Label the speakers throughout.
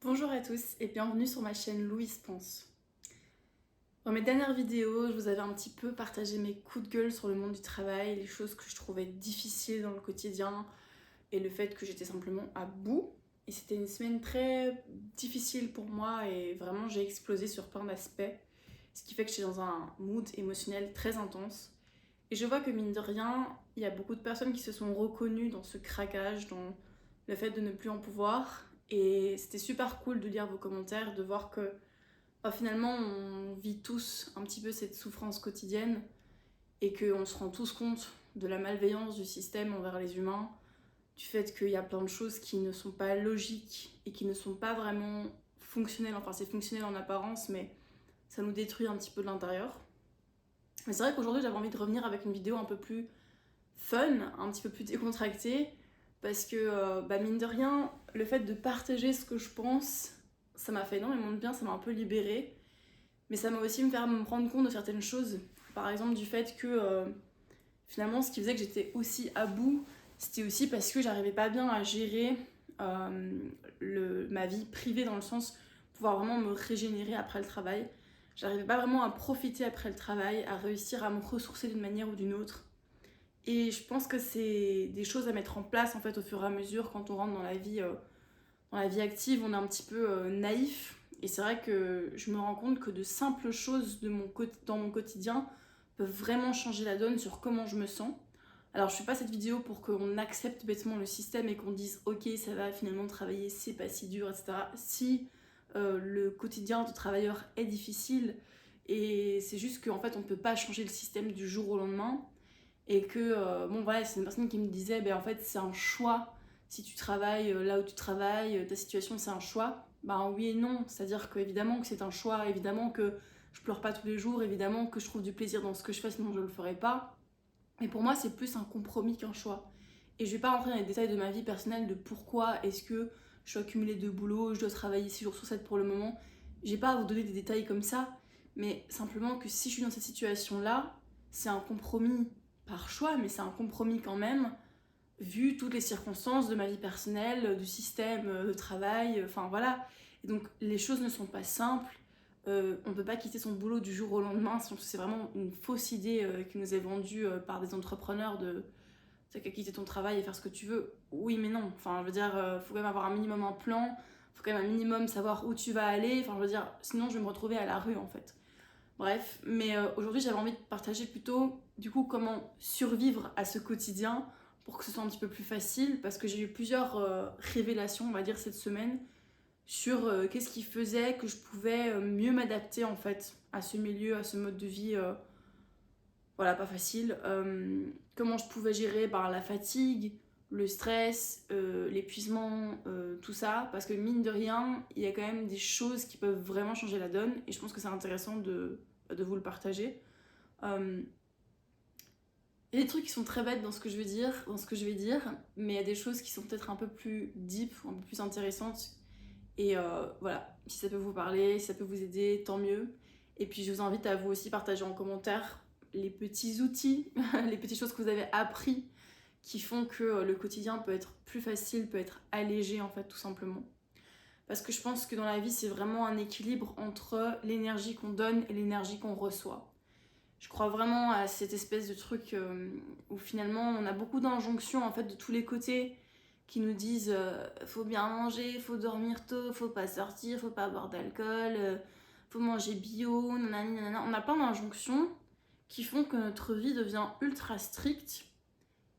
Speaker 1: Bonjour à tous et bienvenue sur ma chaîne Louise Pense. Dans mes dernières vidéos, je vous avais un petit peu partagé mes coups de gueule sur le monde du travail, les choses que je trouvais difficiles dans le quotidien et le fait que j'étais simplement à bout. Et c'était une semaine très difficile pour moi et vraiment j'ai explosé sur plein d'aspects, ce qui fait que j'étais dans un mood émotionnel très intense. Et je vois que mine de rien, il y a beaucoup de personnes qui se sont reconnues dans ce craquage, dans le fait de ne plus en pouvoir. Et c'était super cool de lire vos commentaires, de voir que finalement on vit tous un petit peu cette souffrance quotidienne et qu'on se rend tous compte de la malveillance du système envers les humains, du fait qu'il y a plein de choses qui ne sont pas logiques et qui ne sont pas vraiment fonctionnelles. Enfin, c'est fonctionnel en apparence, mais ça nous détruit un petit peu de l'intérieur. Mais c'est vrai qu'aujourd'hui, j'avais envie de revenir avec une vidéo un peu plus fun, un petit peu plus décontractée, parce que, mine de rien, le fait de partager ce que je pense, ça m'a fait énormément de bien, ça m'a un peu libérée, mais ça m'a aussi fait me rendre compte de certaines choses. Par exemple, du fait que, finalement, ce qui faisait que j'étais aussi à bout, c'était aussi parce que j'arrivais pas bien à gérer ma vie privée, dans le sens pouvoir vraiment me régénérer après le travail. J'arrivais pas vraiment à profiter après le travail, à réussir à me ressourcer d'une manière ou d'une autre. Et je pense que c'est des choses à mettre en place en fait au fur et à mesure quand on rentre dans la vie active, on est un petit peu naïf. Et c'est vrai que je me rends compte que de simples choses dans mon quotidien peuvent vraiment changer la donne sur comment je me sens. Alors je fais pas cette vidéo pour qu'on accepte bêtement le système et qu'on dise ok ça va finalement travailler, c'est pas si dur, etc. Si le quotidien de travailleur est difficile et c'est juste qu'en fait on peut pas changer le système du jour au lendemain et que bon voilà, c'est une personne qui me disait en fait c'est un choix si tu travailles là où tu travailles, ta situation c'est un choix. Ben oui et non, c'est à dire que évidemment que c'est un choix, évidemment que je pleure pas tous les jours, évidemment que je trouve du plaisir dans ce que je fais, sinon je le ferais pas, mais pour moi c'est plus un compromis qu'un choix. Et je vais pas rentrer dans les détails de ma vie personnelle de pourquoi est-ce que je suis accumulée de boulot, je dois travailler 6 jours sur 7 pour le moment. J'ai pas à vous donner des détails comme ça, mais simplement que si je suis dans cette situation là, c'est un compromis par choix, mais c'est un compromis quand même, vu toutes les circonstances de ma vie personnelle, du système de travail, enfin voilà. Et donc les choses ne sont pas simples. On ne peut pas quitter son boulot du jour au lendemain, c'est vraiment une fausse idée qui nous est vendue par des entrepreneurs de t'as qu'à quitter ton travail et faire ce que tu veux. Oui, mais non. Enfin, je veux dire, faut quand même avoir un minimum un plan, faut quand même un minimum savoir où tu vas aller. Enfin, je veux dire, sinon je vais me retrouver à la rue en fait. Bref, mais aujourd'hui j'avais envie de partager plutôt du coup comment survivre à ce quotidien pour que ce soit un petit peu plus facile parce que j'ai eu plusieurs révélations on va dire cette semaine sur qu'est-ce qui faisait que je pouvais mieux m'adapter en fait à ce milieu, à ce mode de vie voilà pas facile, comment je pouvais gérer la fatigue, le stress, l'épuisement, tout ça parce que mine de rien il y a quand même des choses qui peuvent vraiment changer la donne et je pense que c'est intéressant de vous le partager. Euh, il y a des trucs qui sont très bêtes dans ce que je vais dire, mais il y a des choses qui sont peut-être un peu plus deep, un peu plus intéressantes. Et voilà, si ça peut vous parler, si ça peut vous aider, tant mieux. Et puis je vous invite à vous aussi partager en commentaire les petits outils, les petites choses que vous avez appris qui font que le quotidien peut être plus facile, peut être allégé en fait tout simplement. Parce que je pense que dans la vie c'est vraiment un équilibre entre l'énergie qu'on donne et l'énergie qu'on reçoit. Je crois vraiment à cette espèce de truc où finalement on a beaucoup d'injonctions en fait de tous les côtés qui nous disent faut bien manger, faut dormir tôt, faut pas sortir, faut pas boire d'alcool, faut manger bio, nanani nanana. On a plein d'injonctions qui font que notre vie devient ultra stricte.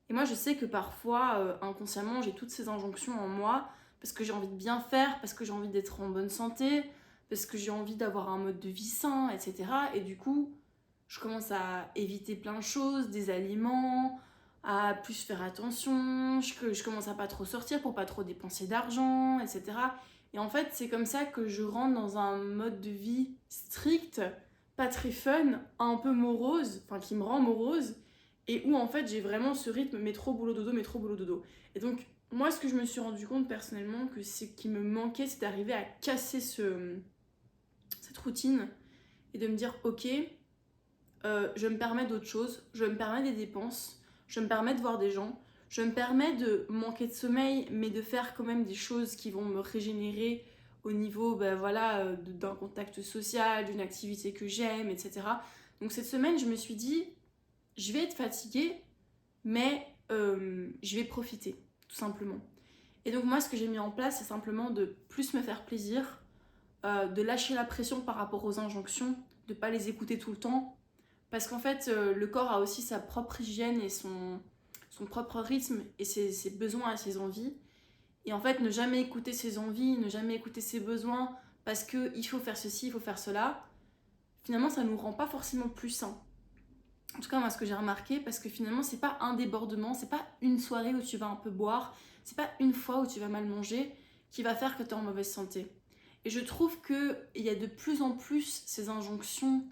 Speaker 1: Et moi je sais que parfois inconsciemment j'ai toutes ces injonctions en moi parce que j'ai envie de bien faire, parce que j'ai envie d'être en bonne santé, parce que j'ai envie d'avoir un mode de vie sain, etc. Et du coup je commence à éviter plein de choses, des aliments, à plus faire attention, je commence à pas trop sortir pour pas trop dépenser d'argent, etc. Et en fait, c'est comme ça que je rentre dans un mode de vie strict, pas très fun, un peu morose, enfin qui me rend morose, et où en fait j'ai vraiment ce rythme métro, boulot, dodo, métro, boulot, dodo. Et donc, moi, ce que je me suis rendu compte personnellement, que ce qui me manquait, c'est d'arriver à casser cette routine et de me dire, ok, je me permets d'autres choses, je me permets des dépenses, je me permets de voir des gens, je me permets de manquer de sommeil, mais de faire quand même des choses qui vont me régénérer au niveau voilà, d'un contact social, d'une activité que j'aime, etc. Donc cette semaine, je me suis dit, je vais être fatiguée, mais je vais profiter, tout simplement. Et donc moi, ce que j'ai mis en place, c'est simplement de plus me faire plaisir, de lâcher la pression par rapport aux injonctions, de ne pas les écouter tout le temps. Parce qu'en fait, le corps a aussi sa propre hygiène et son propre rythme et ses besoins et ses envies. Et en fait, ne jamais écouter ses envies, ne jamais écouter ses besoins, parce qu'il faut faire ceci, il faut faire cela, finalement, ça ne nous rend pas forcément plus sains. En tout cas, moi, ce que j'ai remarqué, parce que finalement, c'est pas un débordement, c'est pas une soirée où tu vas un peu boire, c'est pas une fois où tu vas mal manger qui va faire que tu es en mauvaise santé. Et je trouve qu'il y a de plus en plus ces injonctions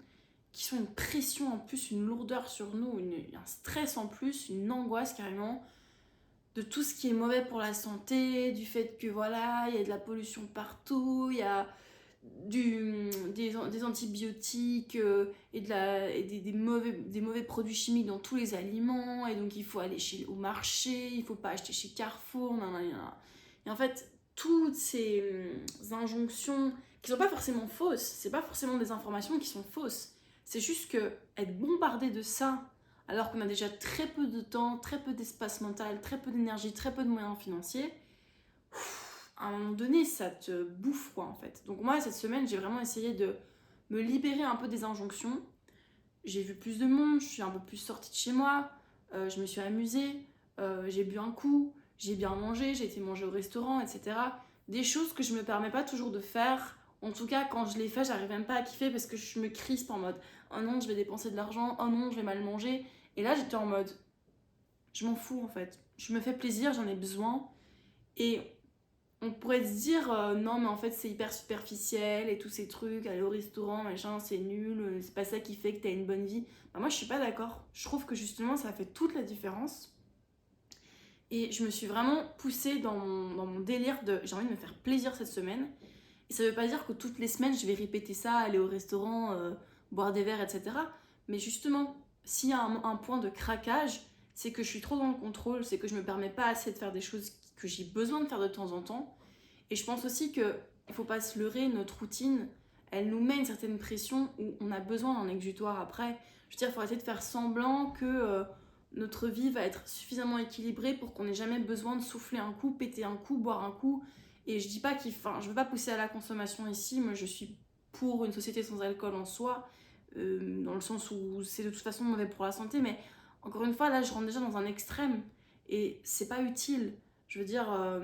Speaker 1: qui sont une pression en plus, une lourdeur sur nous, un stress en plus, une angoisse carrément, de tout ce qui est mauvais pour la santé, du fait que voilà, il y a de la pollution partout, il y a des antibiotiques et des mauvais produits chimiques dans tous les aliments, et donc il faut aller au marché, il faut pas acheter chez Carrefour, nanana. Et en fait, toutes ces injonctions qui sont pas forcément fausses, c'est pas forcément des informations qui sont fausses, c'est juste que être bombardé de ça alors qu'on a déjà très peu de temps, très peu d'espace mental, très peu d'énergie, très peu de moyens financiers, à un moment donné, ça te bouffe, quoi, en fait. Donc moi, cette semaine, j'ai vraiment essayé de me libérer un peu des injonctions. J'ai vu plus de monde, je suis un peu plus sortie de chez moi, je me suis amusée, j'ai bu un coup, j'ai bien mangé, j'ai été manger au restaurant, etc. Des choses que je me permets pas toujours de faire. En tout cas, quand je les fais, j'arrive même pas à kiffer parce que je me crispe en mode « Oh non, je vais dépenser de l'argent, oh non, je vais mal manger ». Et là, j'étais en mode « Je m'en fous, en fait. Je me fais plaisir, j'en ai besoin. » Et on pourrait se dire non mais en fait c'est hyper superficiel et tous ces trucs, aller au restaurant, machin, c'est nul, c'est pas ça qui fait que t'as une bonne vie. Bah, moi je suis pas d'accord. Je trouve que justement ça fait toute la différence. Et je me suis vraiment poussée dans mon délire de j'ai envie de me faire plaisir cette semaine. Et ça veut pas dire que toutes les semaines je vais répéter ça, aller au restaurant, boire des verres, etc. Mais justement, s'il y a un point de craquage, c'est que je suis trop dans le contrôle, c'est que je me permets pas assez de faire des choses que j'ai besoin de faire de temps en temps. Et je pense aussi qu'il ne faut pas se leurrer, notre routine, elle nous met une certaine pression où on a besoin d'un exutoire après. Je veux dire, il faut essayer de faire semblant que notre vie va être suffisamment équilibrée pour qu'on n'ait jamais besoin de souffler un coup, péter un coup, boire un coup. Et je dis pas je veux pas pousser à la consommation ici, moi je suis pour une société sans alcool en soi, dans le sens où c'est de toute façon mauvais pour la santé, mais encore une fois, là je rentre déjà dans un extrême et c'est pas utile. Je veux dire,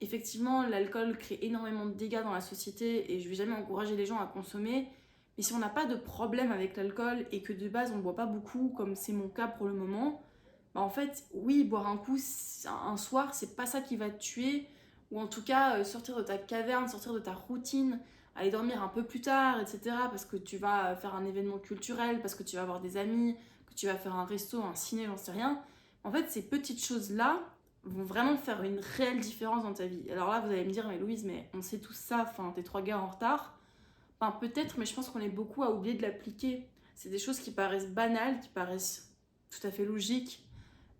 Speaker 1: effectivement, l'alcool crée énormément de dégâts dans la société et je vais jamais encourager les gens à consommer. Mais si on n'a pas de problème avec l'alcool et que de base on ne boit pas beaucoup, comme c'est mon cas pour le moment, bah en fait, oui, boire un coup un soir, c'est pas ça qui va te tuer. Ou en tout cas, sortir de ta caverne, sortir de ta routine, aller dormir un peu plus tard, etc. Parce que tu vas faire un événement culturel, parce que tu vas avoir des amis, que tu vas faire un resto, un ciné, j'en sais rien. En fait, ces petites choses-là, vont vraiment faire une réelle différence dans ta vie. Alors là, vous allez me dire, mais Louise, mais on sait tout ça, enfin, t'es 3 gars en retard. Enfin, peut-être, mais je pense qu'on est beaucoup à oublier de l'appliquer. C'est des choses qui paraissent banales, qui paraissent tout à fait logiques,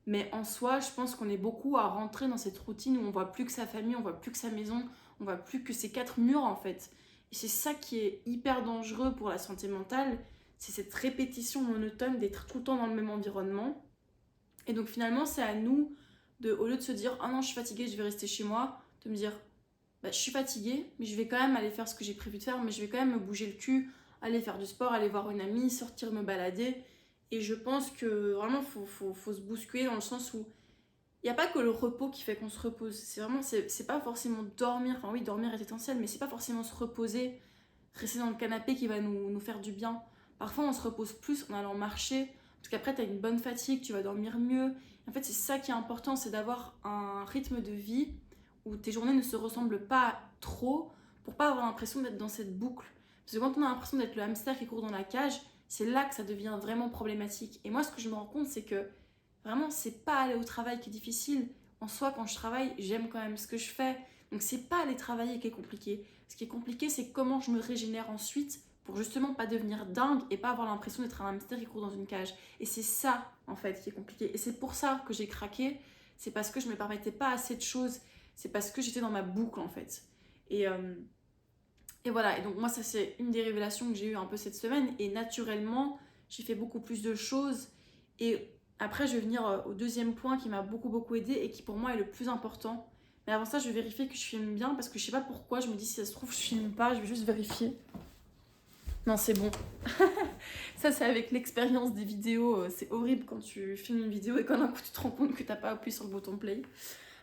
Speaker 1: mais en soi, je pense qu'on est beaucoup à rentrer dans cette routine où on voit plus que sa famille, on voit plus que sa maison, on voit plus que ses 4 murs, en fait. Et c'est ça qui est hyper dangereux pour la santé mentale, c'est cette répétition monotone d'être tout le temps dans le même environnement. Et donc finalement, c'est à nous au lieu de se dire « Ah non, je suis fatiguée, je vais rester chez moi », de me dire bah, « Je suis fatiguée, mais je vais quand même aller faire ce que j'ai prévu de faire, mais je vais quand même me bouger le cul, aller faire du sport, aller voir une amie, sortir me balader. » Et je pense que vraiment, faut se bousculer dans le sens où il n'y a pas que le repos qui fait qu'on se repose. C'est pas forcément dormir, enfin oui, dormir est essentiel, mais c'est pas forcément se reposer, rester dans le canapé qui va nous faire du bien. Parfois, on se repose plus en allant marcher, parce qu'après, tu as une bonne fatigue, tu vas dormir mieux. En fait, c'est ça qui est important, c'est d'avoir un rythme de vie où tes journées ne se ressemblent pas trop pour pas avoir l'impression d'être dans cette boucle. Parce que quand on a l'impression d'être le hamster qui court dans la cage, c'est là que ça devient vraiment problématique. Et moi, ce que je me rends compte, c'est que vraiment, c'est pas aller au travail qui est difficile. En soi, quand je travaille, j'aime quand même ce que je fais. Donc, c'est pas aller travailler qui est compliqué. Ce qui est compliqué, c'est comment je me régénère ensuite pour justement pas devenir dingue et pas avoir l'impression d'être un hamster qui court dans une cage. Et c'est ça, en fait, qui est compliqué. Et c'est pour ça que j'ai craqué. C'est parce que je me permettais pas assez de choses. C'est parce que j'étais dans ma boucle, en fait. Et Et voilà, et donc moi ça c'est une des révélations que j'ai eues un peu cette semaine, et naturellement j'ai fait beaucoup plus de choses. Et après je vais venir au deuxième point qui m'a beaucoup aidé et qui pour moi est le plus important. Mais avant ça je vais vérifier que je filme bien, parce que je sais pas pourquoi, je me dis si ça se trouve je filme pas, je vais juste vérifier. Non, c'est bon. Ça c'est avec l'expérience des vidéos, c'est horrible quand tu filmes une vidéo et quand d'un coup tu te rends compte que t'as pas appuyé sur le bouton play.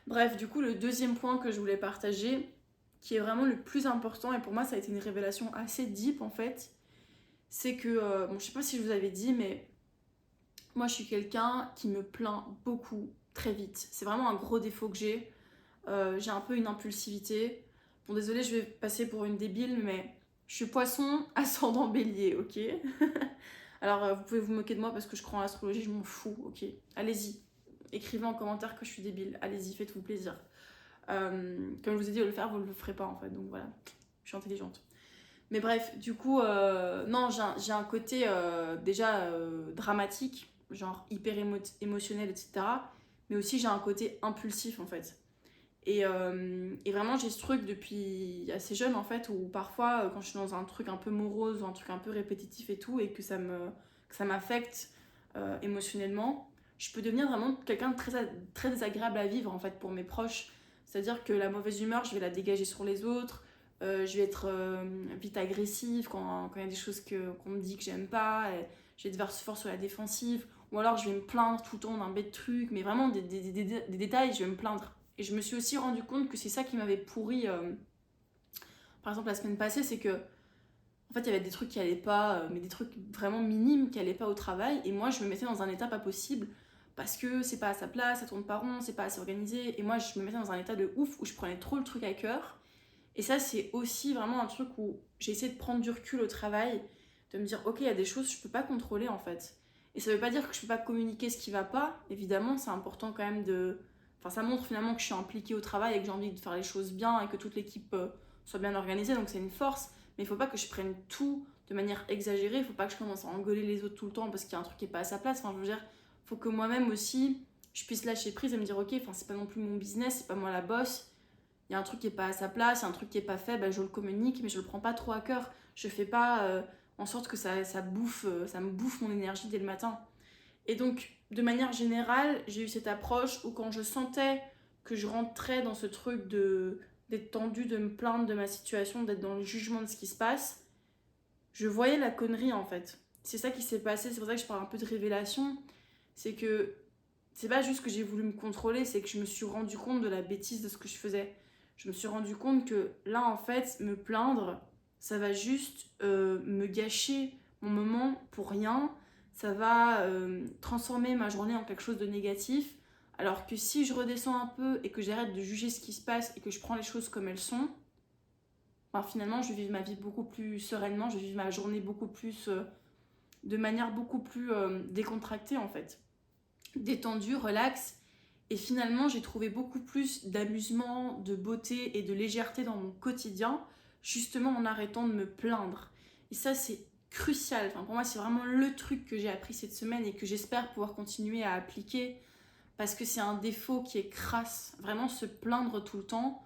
Speaker 1: Bref, du coup le deuxième point que je voulais partager, qui est vraiment le plus important, et pour moi ça a été une révélation assez deep en fait, c'est que, bon je sais pas si je vous avais dit, mais moi je suis quelqu'un qui me plaint beaucoup très vite. C'est vraiment un gros défaut que j'ai un peu une impulsivité. Bon désolée, je vais passer pour une débile, mais je suis poisson ascendant bélier, ok. Alors vous pouvez vous moquer de moi parce que je crois en l'astrologie, je m'en fous, ok. Allez-y, écrivez en commentaire que je suis débile, allez-y, faites-vous plaisir. Comme je vous ai dit de le faire, vous ne le ferez pas en fait, donc voilà, je suis intelligente. Mais bref, du coup, non, j'ai un côté déjà dramatique, genre hyper émotionnel, etc. Mais aussi j'ai un côté impulsif en fait. Et vraiment j'ai ce truc depuis assez jeune en fait, où parfois quand je suis dans un truc un peu morose ou un truc un peu répétitif et tout, et que ça m'affecte émotionnellement, je peux devenir vraiment quelqu'un de très désagréable à vivre en fait pour mes proches. C'est-à-dire que la mauvaise humeur, je vais la dégager sur les autres, je vais être vite agressive quand il y a des choses qu'on me dit que j'aime pas, et je vais être fort sur la défensive, ou alors je vais me plaindre tout le temps d'un bête truc, mais vraiment des détails, je vais me plaindre. Et je me suis aussi rendu compte que c'est ça qui m'avait pourri, par exemple la semaine passée, c'est que en fait il y avait des trucs qui allaient pas, mais des trucs vraiment minimes qui allaient pas au travail, et moi je me mettais dans un état pas possible parce que c'est pas à sa place, ça tourne pas rond, c'est pas assez organisé, et moi je me mettais dans un état de ouf où je prenais trop le truc à cœur. Et ça c'est aussi vraiment un truc où j'ai essayé de prendre du recul au travail, de me dire ok, il y a des choses que je peux pas contrôler en fait. Et ça veut pas dire que je peux pas communiquer ce qui va pas, évidemment c'est important quand même de... Enfin ça montre finalement que je suis impliquée au travail et que j'ai envie de faire les choses bien et que toute l'équipe soit bien organisée, donc c'est une force. Mais il faut pas que je prenne tout de manière exagérée, il faut pas que je commence à engueuler les autres tout le temps parce qu'il y a un truc qui est pas à sa place. Enfin je veux dire, faut que moi-même aussi je puisse lâcher prise et me dire ok, enfin c'est pas non plus mon business, c'est pas moi la boss, il y a un truc qui est pas à sa place, il y a un truc qui est pas fait, ben je le communique, mais je le prends pas trop à cœur. Je fais pas en sorte que ça me bouffe mon énergie dès le matin. Et donc, de manière générale, j'ai eu cette approche où quand je sentais que je rentrais dans ce truc d'être tendue, de me plaindre de ma situation, d'être dans le jugement de ce qui se passe, je voyais la connerie en fait. C'est ça qui s'est passé, c'est pour ça que je parle un peu de révélation. C'est que c'est pas juste que j'ai voulu me contrôler, c'est que je me suis rendu compte de la bêtise de ce que je faisais. Je me suis rendu compte que là, en fait, me plaindre, ça va juste me gâcher mon moment pour rien. Ça va transformer ma journée en quelque chose de négatif. Alors que si je redescends un peu et que j'arrête de juger ce qui se passe et que je prends les choses comme elles sont, ben finalement, je vais vivre ma vie beaucoup plus sereinement, je vais vivre ma journée beaucoup plus, de manière beaucoup plus décontractée en fait. Détendue, relax. Et finalement, j'ai trouvé beaucoup plus d'amusement, de beauté et de légèreté dans mon quotidien, justement en arrêtant de me plaindre. Et ça, c'est crucial. Enfin, pour moi, c'est vraiment le truc que j'ai appris cette semaine et que j'espère pouvoir continuer à appliquer parce que c'est un défaut qui est crasse. Vraiment, se plaindre tout le temps.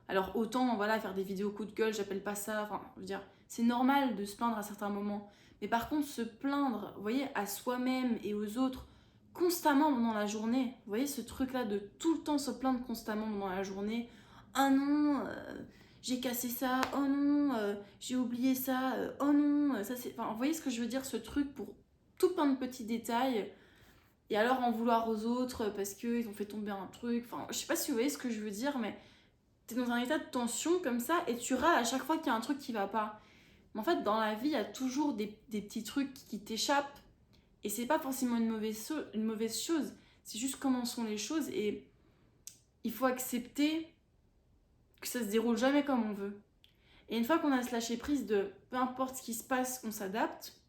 Speaker 1: Alors, autant, voilà, faire des vidéos coup de gueule, j'appelle pas ça. Enfin, je veux dire, c'est normal de se plaindre à certains moments. Mais par contre, se plaindre, vous voyez, à soi-même et aux autres, constamment pendant la journée. Vous voyez ce truc-là de tout le temps se plaindre constamment pendant la journée. Ah non, j'ai cassé ça. Oh non, j'ai oublié ça. Oh non, ça c'est... Enfin, vous voyez ce que je veux dire, ce truc pour tout plein de petits détails. Et alors en vouloir aux autres parce qu'ils ont fait tomber un truc. Enfin, je sais pas si vous voyez ce que je veux dire, mais t'es dans un état de tension comme ça et tu râles à chaque fois qu'il y a un truc qui va pas. Mais en fait, dans la vie, il y a toujours des petits trucs qui t'échappent. Et c'est pas forcément une mauvaise chose, c'est juste comment sont les choses et il faut accepter que ça se déroule jamais comme on veut. Et une fois qu'on a ce lâcher prise de peu importe ce qui se passe, on s'adapte,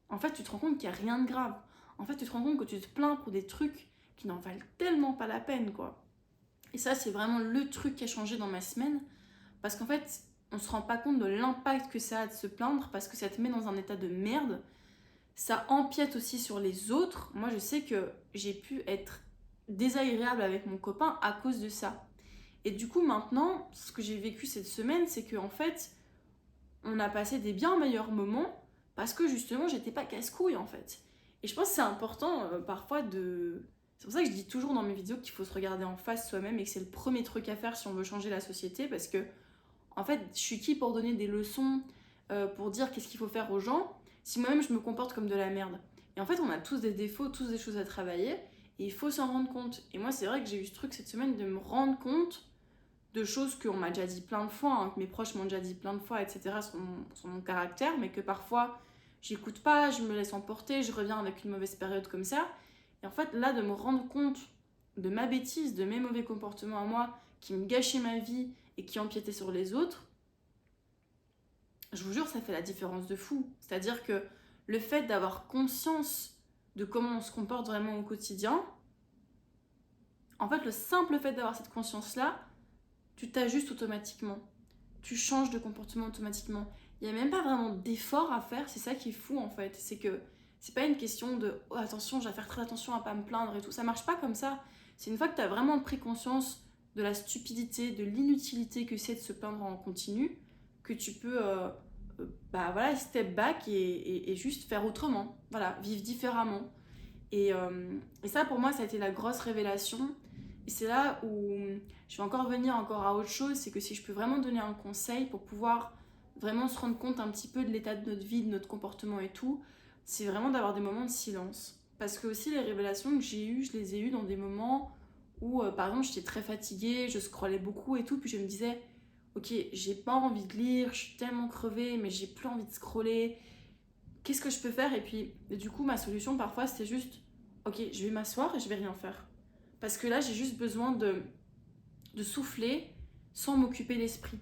Speaker 1: en fait tu te rends compte qu'il n'y a rien de grave. En fait tu te rends compte que tu te plains pour des trucs qui n'en valent tellement pas la peine quoi. Et ça c'est vraiment le truc qui a changé dans ma semaine parce qu'en fait on se rend pas compte de l'impact que ça a de se plaindre parce que ça te met dans un état de merde. Ça empiète aussi sur les autres. Moi, je sais que j'ai pu être désagréable avec mon copain à cause de ça. Et du coup, maintenant, ce que j'ai vécu cette semaine, c'est que en fait, on a passé des bien meilleurs moments parce que justement j'étais pas casse-couille en fait. Et je pense que c'est important parfois de... C'est pour ça que je dis toujours dans mes vidéos qu'il faut se regarder en face soi-même et que c'est le premier truc à faire si on veut changer la société parce que en fait je suis qui pour donner des leçons, pour dire qu'est-ce qu'il faut faire aux gens si moi-même je me comporte comme de la merde. Et en fait on a tous des défauts, tous des choses à travailler et il faut s'en rendre compte. Et moi c'est vrai que j'ai eu ce truc cette semaine de me rendre compte de choses qu'on m'a déjà dit plein de fois, hein, que mes proches m'ont déjà dit plein de fois, etc., sur mon caractère, mais que parfois j'écoute pas, je me laisse emporter, je reviens avec une mauvaise période comme ça. Et en fait, là, de me rendre compte de ma bêtise, de mes mauvais comportements à moi, qui me gâchaient ma vie et qui empiétaient sur les autres, je vous jure, ça fait la différence de fou. C'est-à-dire que le fait d'avoir conscience de comment on se comporte vraiment au quotidien, en fait, le simple fait d'avoir cette conscience-là, tu t'ajustes automatiquement. Tu changes de comportement automatiquement. Il n'y a même pas vraiment d'effort à faire, c'est ça qui est fou en fait. C'est que c'est pas une question de oh, attention, je vais faire très attention à pas me plaindre et tout. Ça marche pas comme ça. C'est une fois que tu as vraiment pris conscience de la stupidité, de l'inutilité que c'est de se plaindre en continu, que tu peux bah voilà, step back et juste faire autrement. Voilà, vivre différemment. Et ça pour moi, ça a été la grosse révélation. Et c'est là où je vais encore venir encore à autre chose, c'est que si je peux vraiment donner un conseil pour pouvoir vraiment se rendre compte un petit peu de l'état de notre vie, de notre comportement et tout, c'est vraiment d'avoir des moments de silence. Parce que aussi les révélations que j'ai eues, je les ai eues dans des moments où, par exemple, j'étais très fatiguée, je scrollais beaucoup et tout, puis je me disais, ok, j'ai pas envie de lire, je suis tellement crevée, mais j'ai plus envie de scroller, qu'est-ce que je peux faire? Et puis, du coup, ma solution parfois, c'était juste, ok, je vais m'asseoir et je vais rien faire. Parce que là, j'ai juste besoin de souffler sans m'occuper l'esprit.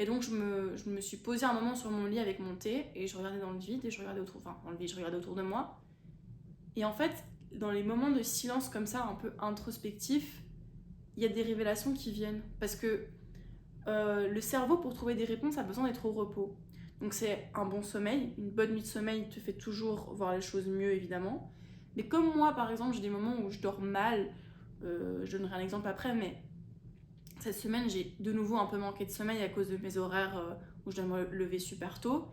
Speaker 1: Et donc, je me suis posée un moment sur mon lit avec mon thé et je regardais dans le vide et je regardais autour, enfin, dans le vide, je regardais autour de moi. Et en fait, dans les moments de silence comme ça, un peu introspectifs, il y a des révélations qui viennent. Parce que le cerveau, pour trouver des réponses, a besoin d'être au repos. Donc c'est un bon sommeil, une bonne nuit de sommeil te fait toujours voir les choses mieux évidemment. Mais comme moi par exemple, j'ai des moments où je dors mal, je donnerai un exemple après, mais cette semaine j'ai de nouveau un peu manqué de sommeil à cause de mes horaires où je dois me lever super tôt.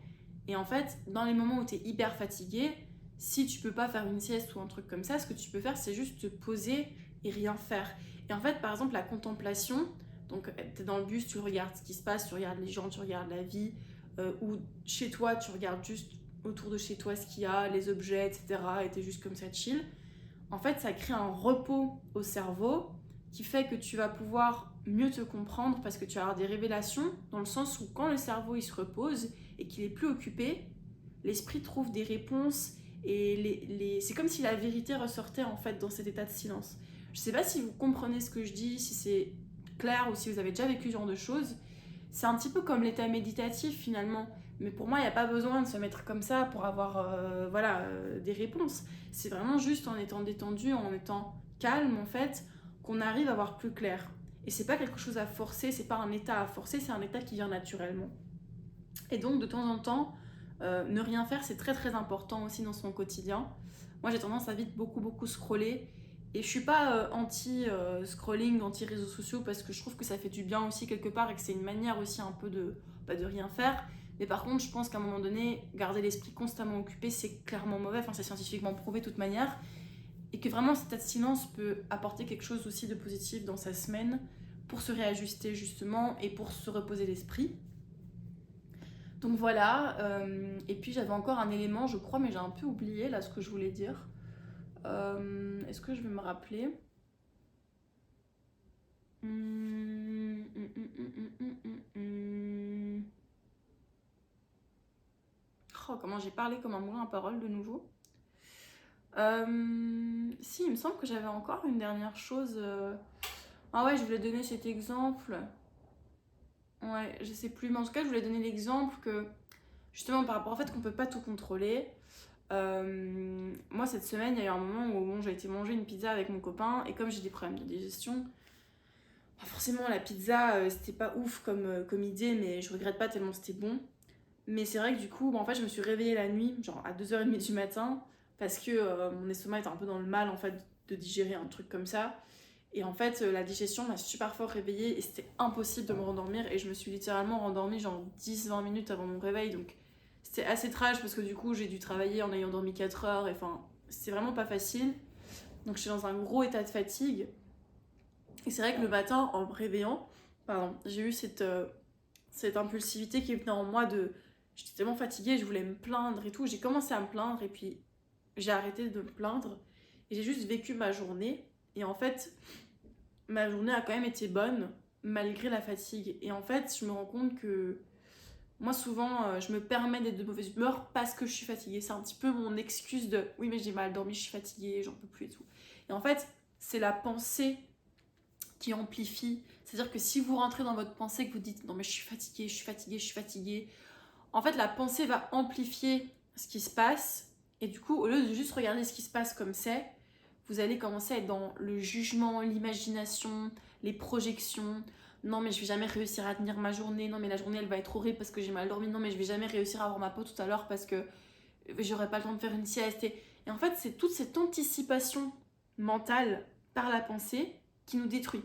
Speaker 1: Et en fait, dans les moments où tu es hyper fatigué, si tu peux pas faire une sieste ou un truc comme ça, ce que tu peux faire c'est juste te poser et rien faire. Et en fait, par exemple, la contemplation, donc tu es dans le bus, tu regardes ce qui se passe, tu regardes les gens, tu regardes la vie, ou chez toi, tu regardes juste autour de chez toi ce qu'il y a, les objets, etc. Et t'es juste comme ça chill. En fait, ça crée un repos au cerveau qui fait que tu vas pouvoir mieux te comprendre parce que tu vas avoir des révélations dans le sens où quand le cerveau il se repose et qu'il est plus occupé, l'esprit trouve des réponses et c'est comme si la vérité ressortait en fait dans cet état de silence. Je sais pas si vous comprenez ce que je dis, si c'est clair ou si vous avez déjà vécu ce genre de choses. C'est un petit peu comme l'état méditatif finalement. Mais pour moi, il n'y a pas besoin de se mettre comme ça pour avoir des réponses. C'est vraiment juste en étant détendu, en étant calme en fait, qu'on arrive à voir plus clair. Et c'est pas quelque chose à forcer, c'est pas un état à forcer, c'est un état qui vient naturellement. Et donc de temps en temps, ne rien faire, c'est très très important aussi dans son quotidien. Moi j'ai tendance à vite beaucoup scroller. Et je suis pas anti-scrolling, anti-réseaux sociaux parce que je trouve que ça fait du bien aussi quelque part et que c'est une manière aussi un peu de rien faire. Mais par contre, je pense qu'à un moment donné, garder l'esprit constamment occupé, c'est clairement mauvais. Enfin, c'est scientifiquement prouvé de toute manière. Et que vraiment, cet état de silence peut apporter quelque chose aussi de positif dans sa semaine pour se réajuster justement et pour se reposer l'esprit. Donc voilà, et puis j'avais encore un élément, je crois, mais j'ai un peu oublié là ce que je voulais dire. Est-ce que je vais me rappeler? Oh, comment j'ai parlé comme un moulin à parole de nouveau. Si, il me semble que j'avais encore une dernière chose. Ah ouais, je voulais donner cet exemple. Ouais, je sais plus, mais en tout cas, je voulais donner l'exemple que justement par rapport au fait qu'on peut pas tout contrôler. Moi, cette semaine, il y a eu un moment où bon, j'ai été manger une pizza avec mon copain et comme j'ai des problèmes de digestion, forcément la pizza c'était pas ouf comme idée, mais je regrette pas tellement c'était bon. Mais c'est vrai que du coup, en fait, je me suis réveillée la nuit, genre à 2h30 du matin, parce que mon estomac était un peu dans le mal en fait de digérer un truc comme ça. Et en fait, la digestion m'a super fort réveillée et c'était impossible de me rendormir. Et je me suis littéralement rendormie genre 10-20 minutes avant mon réveil. Donc c'était assez trash parce que du coup, j'ai dû travailler en ayant dormi 4 heures. Et enfin, c'était vraiment pas facile. Donc j'étais dans un gros état de fatigue. Et c'est vrai que le matin, en me réveillant, pardon, j'ai eu cette impulsivité qui venait en moi de... J'étais tellement fatiguée, je voulais me plaindre et tout. J'ai commencé à me plaindre et puis j'ai arrêté de me plaindre. Et j'ai juste vécu ma journée. Et en fait, ma journée a quand même été bonne malgré la fatigue. Et en fait, je me rends compte que moi, souvent, je me permets d'être de mauvaise humeur parce que je suis fatiguée. C'est un petit peu mon excuse de oui, mais j'ai mal dormi, je suis fatiguée, j'en peux plus et tout. Et en fait, c'est la pensée qui amplifie. C'est-à-dire que si vous rentrez dans votre pensée, que vous dites non, mais je suis fatiguée, je suis fatiguée, je suis fatiguée, en fait, la pensée va amplifier ce qui se passe. Et du coup, au lieu de juste regarder ce qui se passe comme c'est, vous allez commencer à être dans le jugement, l'imagination, les projections. Non, mais je vais jamais réussir à tenir ma journée. Non, mais la journée, elle va être horrible parce que j'ai mal dormi. Non, mais je vais jamais réussir à avoir ma peau tout à l'heure parce que j'aurai pas le temps de faire une sieste. Et en fait, c'est toute cette anticipation mentale par la pensée qui nous détruit.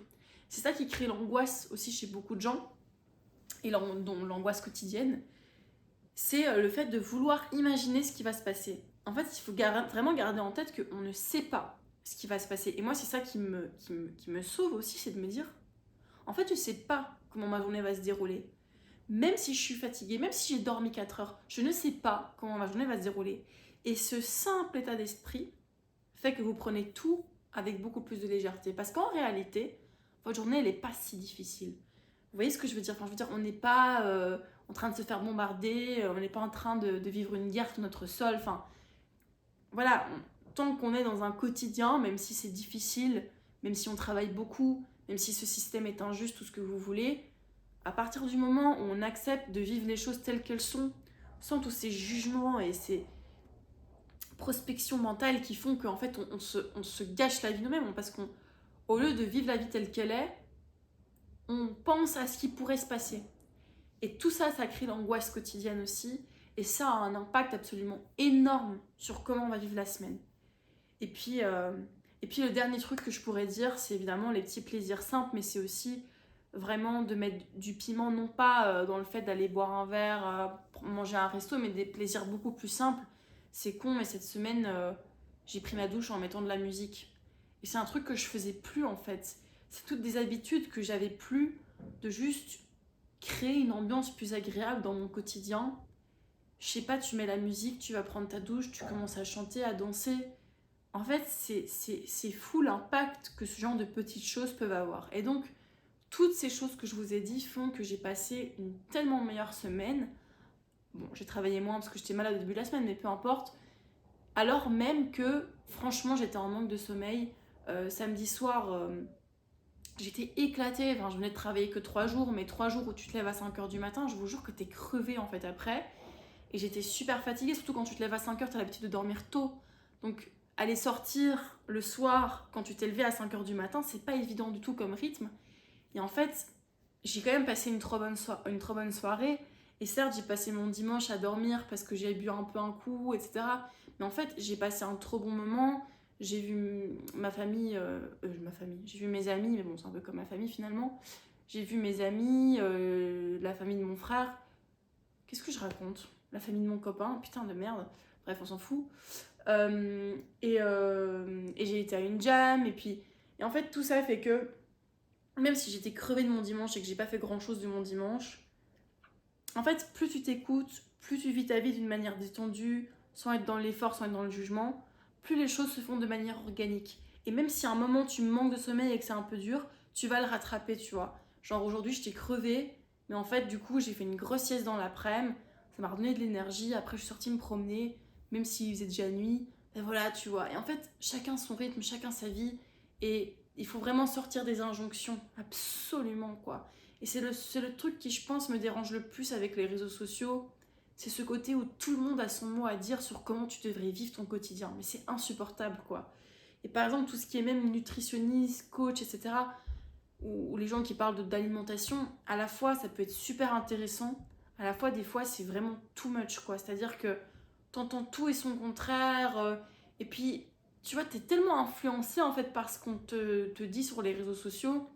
Speaker 1: C'est ça qui crée l'angoisse aussi chez beaucoup de gens, et dont l'angoisse quotidienne. C'est le fait de vouloir imaginer ce qui va se passer. En fait, il faut vraiment garder en tête qu'on ne sait pas ce qui va se passer. Et moi, c'est ça qui me sauve aussi, c'est de me dire, en fait, je ne sais pas comment ma journée va se dérouler. Même si je suis fatiguée, même si j'ai dormi 4 heures, je ne sais pas comment ma journée va se dérouler. Et ce simple état d'esprit fait que vous prenez tout avec beaucoup plus de légèreté. Parce qu'en réalité, votre journée, elle n'est pas si difficile. Vous voyez ce que je veux dire? Enfin, je veux dire, on n'est pas en train de se faire bombarder, on n'est pas en train de vivre une guerre sur notre sol. Enfin, voilà, tant qu'on est dans un quotidien, même si c'est difficile, même si on travaille beaucoup, même si ce système est injuste, tout ce que vous voulez, à partir du moment où on accepte de vivre les choses telles qu'elles sont, sans tous ces jugements et ces prospections mentales qui font qu'en fait on se gâche la vie nous-mêmes, parce qu'au lieu de vivre la vie telle qu'elle est, on pense à ce qui pourrait se passer. Et tout ça, ça crée l'angoisse quotidienne aussi. Et ça a un impact absolument énorme sur comment on va vivre la semaine. Et puis le dernier truc que je pourrais dire, c'est évidemment les petits plaisirs simples, mais c'est aussi vraiment de mettre du piment, non pas dans le fait d'aller boire un verre, manger un resto, mais des plaisirs beaucoup plus simples. C'est con, mais cette semaine, j'ai pris ma douche en mettant de la musique. Et c'est un truc que je faisais plus en fait. C'est toutes des habitudes que j'avais plus, de juste créer une ambiance plus agréable dans mon quotidien. Je sais pas, tu mets la musique, tu vas prendre ta douche, tu commences à chanter, à danser. En fait, c'est fou l'impact que ce genre de petites choses peuvent avoir. Et donc, toutes ces choses que je vous ai dit font que j'ai passé une tellement meilleure semaine. Bon, j'ai travaillé moins parce que j'étais malade au début de la semaine, mais peu importe. Alors même que, franchement, j'étais en manque de sommeil. Samedi soir, j'étais éclatée. Enfin, je venais de travailler que 3 jours, mais 3 jours où tu te lèves à 5 h du matin, je vous jure que t'es crevée en fait après. Et j'étais super fatiguée, surtout quand tu te lèves à 5 h, t'as l'habitude de dormir tôt. Donc, aller sortir le soir quand tu t'es levé à 5 h du matin, c'est pas évident du tout comme rythme. Et en fait, j'ai quand même passé une trop bonne soirée. Et certes, j'ai passé mon dimanche à dormir parce que j'ai bu un peu un coup, etc. Mais en fait, j'ai passé un trop bon moment. J'ai vu ma famille, j'ai vu mes amis, mais bon, c'est un peu comme ma famille finalement. J'ai vu mes amis, la famille de mon frère. Qu'est-ce que je raconte? La famille de mon copain, putain de merde. Bref, on s'en fout. Et j'ai été à une jam, et en fait, tout ça fait que même si j'étais crevée de mon dimanche et que j'ai pas fait grand chose de mon dimanche, en fait, plus tu t'écoutes, plus tu vis ta vie d'une manière détendue, sans être dans l'effort, sans être dans le jugement, plus les choses se font de manière organique. Et même si à un moment tu manques de sommeil et que c'est un peu dur, tu vas le rattraper, tu vois. Genre aujourd'hui, j'étais crevée, mais en fait, du coup, j'ai fait une grosse sieste dans l'après-midi, ça m'a redonné de l'énergie. Après, je suis sortie me promener, même s'il faisait déjà nuit. Et voilà, tu vois. Et en fait, chacun son rythme, chacun sa vie. Et il faut vraiment sortir des injonctions, absolument, quoi. Et c'est le truc qui, je pense, me dérange le plus avec les réseaux sociaux. C'est ce côté où tout le monde a son mot à dire sur comment tu devrais vivre ton quotidien. Mais c'est insupportable, quoi. Et par exemple, tout ce qui est même nutritionniste, coach, etc., ou les gens qui parlent d'alimentation, à la fois, ça peut être super intéressant. À la fois, des fois, c'est vraiment too much, quoi. C'est-à-dire que t'entends tout et son contraire. Et puis, tu vois, t'es tellement influencé en fait par ce qu'on te dit sur les réseaux sociaux.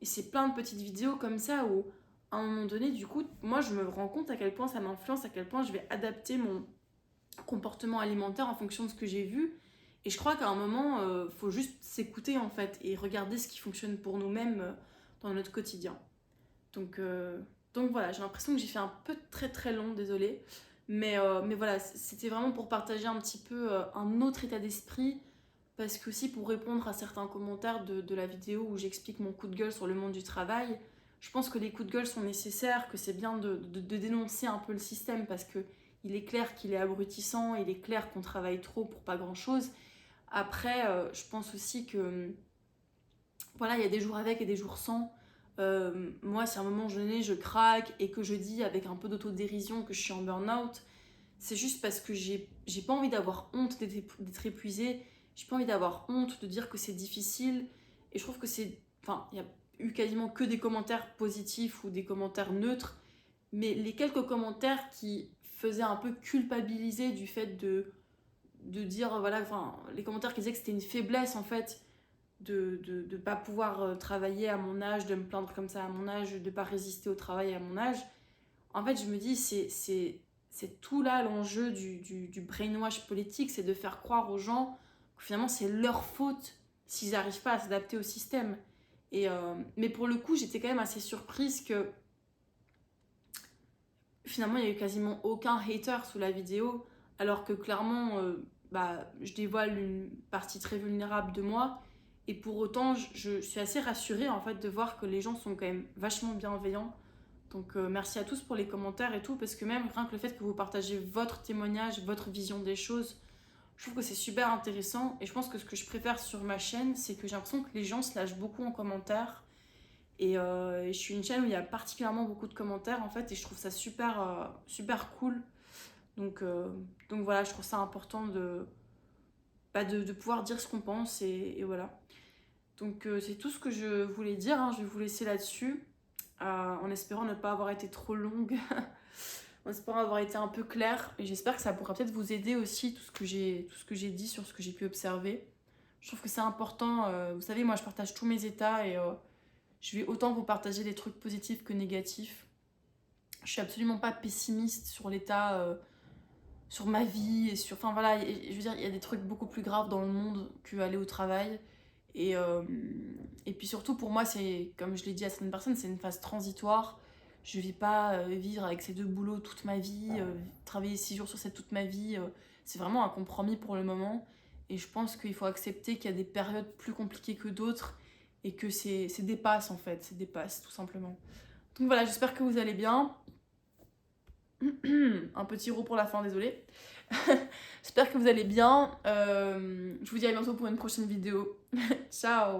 Speaker 1: Et c'est plein de petites vidéos comme ça où, à un moment donné, du coup, moi, je me rends compte à quel point ça m'influence, à quel point je vais adapter mon comportement alimentaire en fonction de ce que j'ai vu. Et je crois qu'à un moment, faut juste s'écouter en fait et regarder ce qui fonctionne pour nous-mêmes dans notre quotidien. Donc, euh, donc voilà, j'ai l'impression que j'ai fait un peu très très long, désolée. Mais voilà, c'était vraiment pour partager un petit peu un autre état d'esprit. Parce que aussi pour répondre à certains commentaires de la vidéo où j'explique mon coup de gueule sur le monde du travail, je pense que les coups de gueule sont nécessaires, que c'est bien de dénoncer un peu le système parce que il est clair qu'il est abrutissant, il est clair qu'on travaille trop pour pas grand chose. Après, je pense aussi que voilà, il y a des jours avec et des jours sans. Moi, si à un moment donné je craque et que je dis avec un peu d'autodérision que je suis en burn-out, c'est juste parce que j'ai pas envie d'avoir honte d'être épuisée, j'ai pas envie d'avoir honte de dire que c'est difficile. Et je trouve que c'est. Enfin, il y a eu quasiment que des commentaires positifs ou des commentaires neutres, mais les quelques commentaires qui faisaient un peu culpabiliser du fait de dire, voilà, enfin, les commentaires qui disaient que c'était une faiblesse en fait de pas pouvoir travailler à mon âge, de me plaindre comme ça à mon âge, de pas résister au travail à mon âge. En fait, je me dis, c'est tout là l'enjeu du brainwash politique, c'est de faire croire aux gens que finalement c'est leur faute s'ils n'arrivent pas à s'adapter au système. Mais pour le coup, j'étais quand même assez surprise que finalement il n'y a eu quasiment aucun hater sous la vidéo, alors que clairement, je dévoile une partie très vulnérable de moi. Et pour autant, je suis assez rassurée en fait de voir que les gens sont quand même vachement bienveillants. Donc merci à tous pour les commentaires et tout, parce que même rien que le fait que vous partagez votre témoignage, votre vision des choses, je trouve que c'est super intéressant. Et je pense que ce que je préfère sur ma chaîne, c'est que j'ai l'impression que les gens se lâchent beaucoup en commentaire. Et je suis une chaîne où il y a particulièrement beaucoup de commentaires en fait, et je trouve ça super, super cool. Donc, euh, donc voilà, je trouve ça important de pouvoir dire ce qu'on pense, et voilà. Donc c'est tout ce que je voulais dire, hein. Je vais vous laisser là-dessus, en espérant ne pas avoir été trop longue, en espérant avoir été un peu claire. Et j'espère que ça pourra peut-être vous aider aussi, tout ce que j'ai dit sur ce que j'ai pu observer. Je trouve que c'est important. Vous savez, moi je partage tous mes états et je vais autant vous partager des trucs positifs que négatifs. Je suis absolument pas pessimiste sur l'état, sur ma vie et sur. Enfin voilà, je veux dire, il y a des trucs beaucoup plus graves dans le monde qu'aller au travail. Et, euh, et puis surtout, pour moi, c'est, comme je l'ai dit à certaines personnes, c'est une phase transitoire. Je ne vais pas vivre avec ces deux boulots toute ma vie, travailler 6 jours sur 7 toute ma vie. C'est vraiment un compromis pour le moment. Et je pense qu'il faut accepter qu'il y a des périodes plus compliquées que d'autres et que c'est des passes en fait, c'est des passes tout simplement. Donc voilà, j'espère que vous allez bien. Un petit roux pour la fin, désolé. J'espère que vous allez bien. Je vous dis à bientôt pour une prochaine vidéo. Ciao.